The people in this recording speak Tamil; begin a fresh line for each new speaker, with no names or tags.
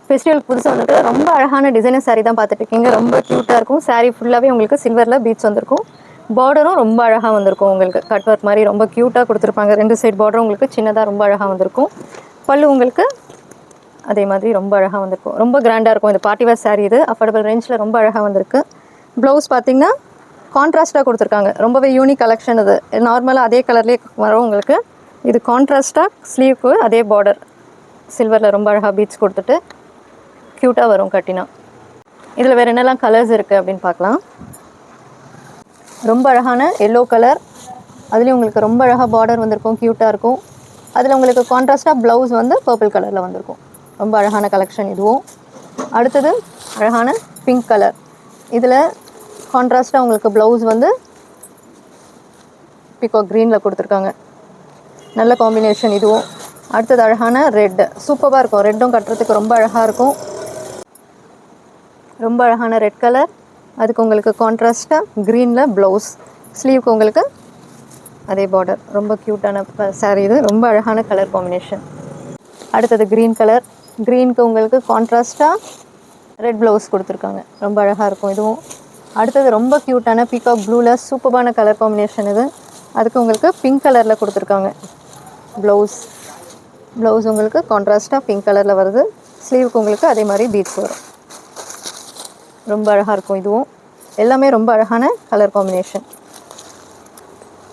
ஃபெஸ்டிவல் புதுசாக வந்துட்டு ரொம்ப அழகான டிசைனர் சாரீ தான் பார்த்துட்டு இருக்கீங்க. ரொம்ப க்யூட்டாக இருக்கும். சாரீ ஃபுல்லாகவே உங்களுக்கு சில்வரில் பீட்ஸ் வந்திருக்கும். பார்டரும் ரொம்ப அழகாக வந்திருக்கும். உங்களுக்கு கட் ஒர்க் மாதிரி ரொம்ப க்யூட்டாக கொடுத்துருப்பாங்க. 2 சைட் பார்டரும் உங்களுக்கு சின்னதாக ரொம்ப அழகாக வந்திருக்கும். பல்லு உங்களுக்கு அதே மாதிரி ரொம்ப அழகாக வந்திருக்கும். ரொம்ப கிராண்டாக இருக்கும். இது பார்ட்டி வேர் சாரீ. இது அஃபோர்டபுள் ரேஞ்சில் ரொம்ப அழகாக வந்திருக்கு. ப்ளவுஸ் பார்த்திங்கன்னா கான்ட்ராஸ்ட்டாக கொடுத்துருக்காங்க. ரொம்பவே யூனிக் கலெக்ஷன் இது. நார்மலாக அதே கலர்லேயே வரும் உங்களுக்கு. இது கான்ட்ராஸ்ட்டாக ஸ்லீவ்க்கு அதே பார்டர் சில்வரில் ரொம்ப அழகாக பீட்ஸ் கொடுத்துட்டு க்யூட்டாக வரும் கட்டினா. இதில் வேறு என்னெல்லாம் கலர்ஸ் இருக்குது அப்படின்னு பார்க்கலாம். ரொம்ப அழகான எல்லோ கலர், அதுலேயும் உங்களுக்கு ரொம்ப அழகாக பார்டர் வந்திருக்கும். க்யூட்டாக இருக்கும். அதில் உங்களுக்கு கான்ட்ராஸ்ட்டாக ப்ளவுஸ் வந்து பர்பிள் கலரில் வந்திருக்கும். ரொம்ப அழகான கலெக்ஷன் இதுவும். அடுத்தது அழகான பிங்க் கலர். இதில் கான்ட்ராஸ்ட்டாக உங்களுக்கு ப்ளவுஸ் வந்து பீகாக் க்ரீனில் கொடுத்துருக்காங்க. நல்ல காம்பினேஷன் இதுவும். அடுத்தது அழகான ரெட், சூப்பராக இருக்கும். ரெட்டும் கட்டுறதுக்கு ரொம்ப அழகாக இருக்கும். ரொம்ப அழகான ரெட் கலர், அதுக்கு உங்களுக்கு கான்ட்ராஸ்ட்டாக க்ரீனில் ப்ளவுஸ், ஸ்லீவுக்கு உங்களுக்கு அதே பார்டர். ரொம்ப க்யூட்டான சாரீ இது. ரொம்ப அழகான கலர் காம்பினேஷன். அடுத்தது க்ரீன் கலர். க்ரீனுக்கு உங்களுக்கு கான்ட்ராஸ்ட்டாக ரெட் ப்ளவுஸ் கொடுத்துருக்காங்க. ரொம்ப அழகாக இருக்கும் இதுவும். அடுத்தது ரொம்ப க்யூட்டான பீகாக் ப்ளூவில் சூப்பரான கலர் காம்பினேஷன் இது. அதுக்கு உங்களுக்கு பிங்க் கலரில் கொடுத்துருக்காங்க. ப்ளவுஸ் உங்களுக்கு கான்ட்ராஸ்ட்டாக பிங்க் கலரில் வருது. ஸ்லீவுக்கு உங்களுக்கு அதே மாதிரி பீட்ஸ் வரும். ரொம்ப அழகாக இருக்கும் இதுவும். எல்லாமே ரொம்ப அழகான கலர் காம்பினேஷன்.